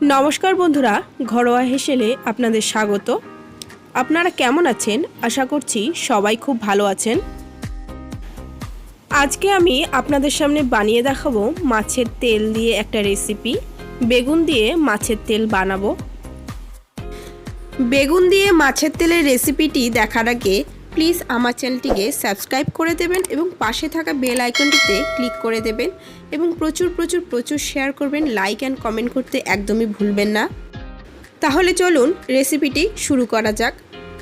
নমস্কার বন্ধুরা, ঘরোয়া হেসেলে আপনাদের স্বাগত। আপনারা কেমন আছেন? আশা করছি সবাই খুব ভালো আছেন। আজকে আমি আপনাদের সামনে বানিয়ে দেখাবো মাছের তেল দিয়ে একটা রেসিপি। বেগুন দিয়ে মাছের তেল বানাবো। বেগুন দিয়ে মাছের তেলের রেসিপিটি দেখার আগে প্লিজ আমার চ্যানেলটিকে সাবস্ক্রাইব করে দেবেন এবং পাশে থাকা বেল আইকনটিতে ক্লিক করে দেবেন এবং প্রচুর শেয়ার করবেন। লাইক অ্যান্ড কমেন্ট করতে একদমই ভুলবেন না। তাহলে চলুন রেসিপিটি শুরু করা যাক।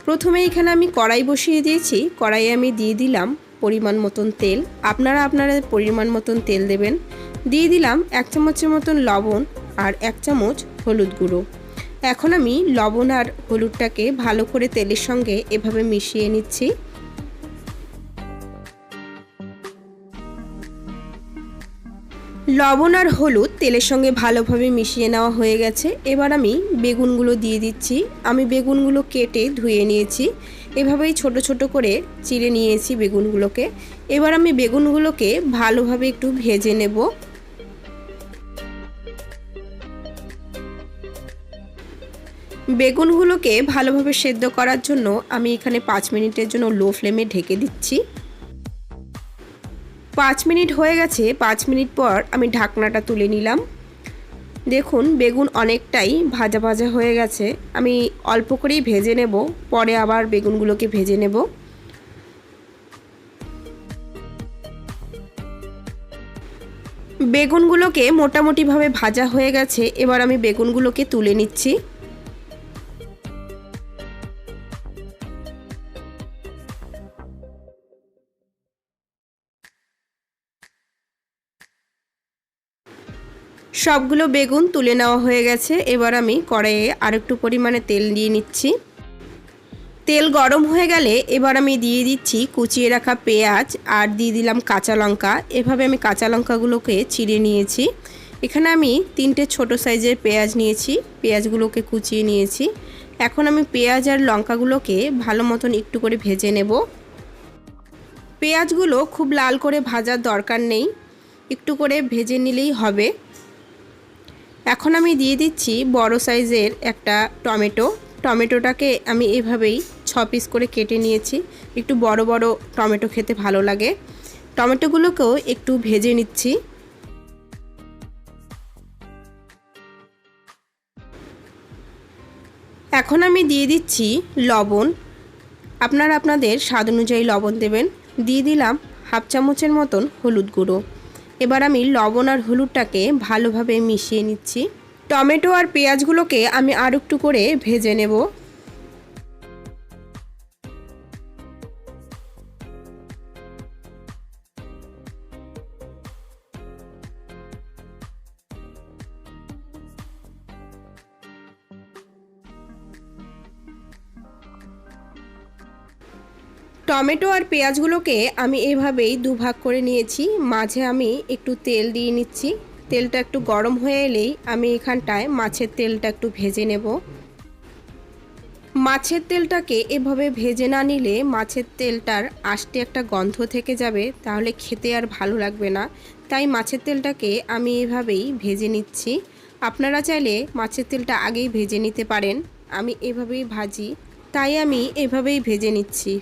প্রথমে এখানে আমি কড়াই বসিয়ে দিয়েছি। কড়াইয়ে আমি দিয়ে দিলাম পরিমাণ মতন তেল। আপনারা আপনাদের পরিমাণ মতন তেল দেবেন। দিয়ে দিলাম 1 চামচের মতন লবণ আর 1 চামচ হলুদ গুঁড়ো। এখন আমি লবণ আর হলুদটাকে ভালো করে তেলের সঙ্গে এভাবে মিশিয়ে নিচ্ছি। লবণ আর হলুদ তেলের সঙ্গে ভালোভাবে মিশিয়ে নেওয়া হয়ে গেছে। এবার আমি বেগুনগুলো দিয়ে দিচ্ছি। আমি বেগুনগুলো কেটে ধুয়ে নিয়েছি। এভাবেই ছোট ছোট করে চিড়ে নিয়েছি বেগুনগুলোকে। এবার আমি বেগুনগুলোকে ভালোভাবে একটু ভেজে নেব। বেগুনগুলোকে ভালোভাবে সেদ্ধ করার জন্য আমি এখানে 5 মিনিটের জন্য লো ফ্লেমে ঢেকে দিচ্ছি। 5 মিনিট হয়ে গেছে। 5 মিনিট পর আমি ঢাকনাটা তুলে নিলাম। দেখুন বেগুন অনেকটাই ভাজা ভাজা হয়ে গেছে। আমি অল্প করেই ভেজে নেব, পরে আবার বেগুনগুলোকে ভেজে নেব। বেগুনগুলোকে মোটামুটিভাবে ভাজা হয়ে গেছে। এবার আমি বেগুনগুলোকে তুলে নিচ্ছি। সবগুলো বেগুন তুলে নেওয়া হয়ে গেছে। এবার আমি কড়াইয়ে আরেকটু পরিমাণে তেল দিয়ে নিচ্ছি। তেল গরম হয়ে গেলে এবার আমি দিয়ে দিচ্ছি কুচিয়ে রাখা পেঁয়াজ আর দিয়ে দিলাম কাঁচা লঙ্কা। এভাবে আমি কাঁচা লঙ্কাগুলোকে চিড়ে নিয়েছি। এখানে আমি 3টে ছোট সাইজের পেঁয়াজ নিয়েছি। পেঁয়াজগুলোকে কুচিয়ে নিয়েছি। এখন আমি পেঁয়াজ আর লঙ্কাগুলোকে ভালো মতন একটু করে ভেজে নেব। পেঁয়াজগুলো খুব লাল করে ভাজার দরকার নেই, একটু করে ভেজে নিলেই হবে। এখন আমি দিয়ে দিচ্ছি বড় সাইজের একটা টমেটো। টমেটোটাকে আমি এভাবেই 6 পিস করে কেটে নিয়েছি। একটু বড় বড় টমেটো খেতে ভালো লাগে। টমেটোগুলোকেও একটু ভেজে নিচ্ছি। এখন আমি দিয়ে দিচ্ছি লবণ। আপনারা আপনাদের স্বাদ অনুযায়ী লবণ দেবেন। দিয়ে দিলাম 1/2 চামচের মতন হলুদ গুঁড়ো। এবার আমি লবণ আর হলুদটাকে ভালোভাবে মিশিয়ে নিচ্ছি। টমেটো আর পেঁয়াজগুলোকে আমি আর একটু করে ভেজে নেব। টমেটো আর পেঁয়াজগুলোকে আমি এভাবেই দুভাগ করে নিয়েছি। মাঝে আমি একটু তেল দিয়ে নিচ্ছি। তেলটা একটু গরম হয়ে এলেই আমি এখানটায় মাছের তেলটা একটু ভেজে নেব। মাছের তেলটাকে এভাবে ভেজে না নিলে মাছের তেলটার আষ্টে একটা গন্ধ থেকে যাবে, তাহলে খেতে আর ভালো লাগবে না। তাই মাছের তেলটাকে আমি এভাবেই ভেজে নিচ্ছি। আপনারা চাইলে মাছের তেলটা আগেই ভেজে নিতে পারেন। আমি এভাবেই ভাজি, তাই আমি এভাবেই ভেজে নিচ্ছি।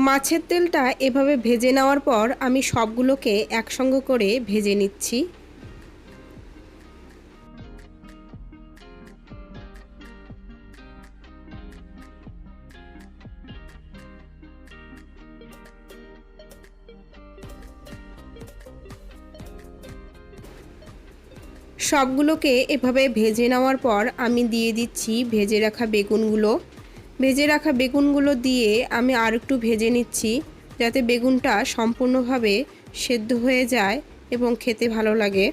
মাছের তেলটা এভাবে ভেজে নেওয়ার পর আমি সবগুলোকে একসঙ্গে করে ভেজে নিচ্ছি। সবগুলোকে এভাবে ভেজে নেওয়ার পর আমি দিয়ে দিচ্ছি ভেজে রাখা বেগুনগুলো। ভেজে রাখা বেগুনগুলো দিয়ে আমি আর একটু ভেজে নিচ্ছি, যাতে বেগুনটা সম্পূর্ণভাবে সেদ্ধ হয়ে যায় এবং খেতে ভালো লাগে।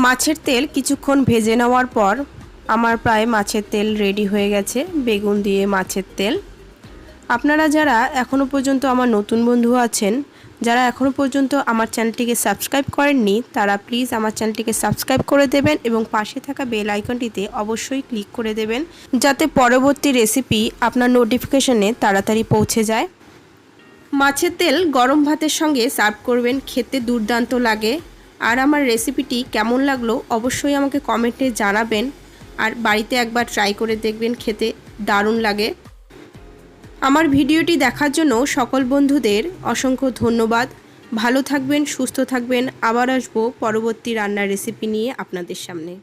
মাছের তেল কিছুক্ষণ ভেজে নেওয়ার পর আমার প্রায় মাছের তেল রেডি হয়ে গেছে, বেগুন দিয়ে মাছের তেল। আপনারা যারা এখনও পর্যন্ত আমার নতুন বন্ধু আছেন, যারা এখনও পর্যন্ত আমার চ্যানেলটিকে সাবস্ক্রাইব করেননি, তারা প্লিজ আমার চ্যানেলটিকে সাবস্ক্রাইব করে দেবেন এবং পাশে থাকা বেল আইকনটিতে অবশ্যই ক্লিক করে দেবেন, যাতে পরবর্তী রেসিপি আপনার নোটিফিকেশনে তাড়াতাড়ি পৌঁছে যায়। মাছের তেল গরম ভাতের সঙ্গে সার্ভ করবেন, খেতে দুর্দান্ত লাগে। আর আমার রেসিপিটি কেমন লাগলো অবশ্যই আমাকে কমেন্টে জানাবেন, আর বাড়িতে একবার ট্রাই করে দেখবেন, খেতে দারুণ লাগে। আমার ভিডিওটি দেখার জন্য সকল বন্ধুদের অসংখ্য ধন্যবাদ। ভালো থাকবেন, সুস্থ থাকবেন। আবার আসবো পরবর্তী রান্নার রেসিপি নিয়ে আপনাদের সামনে।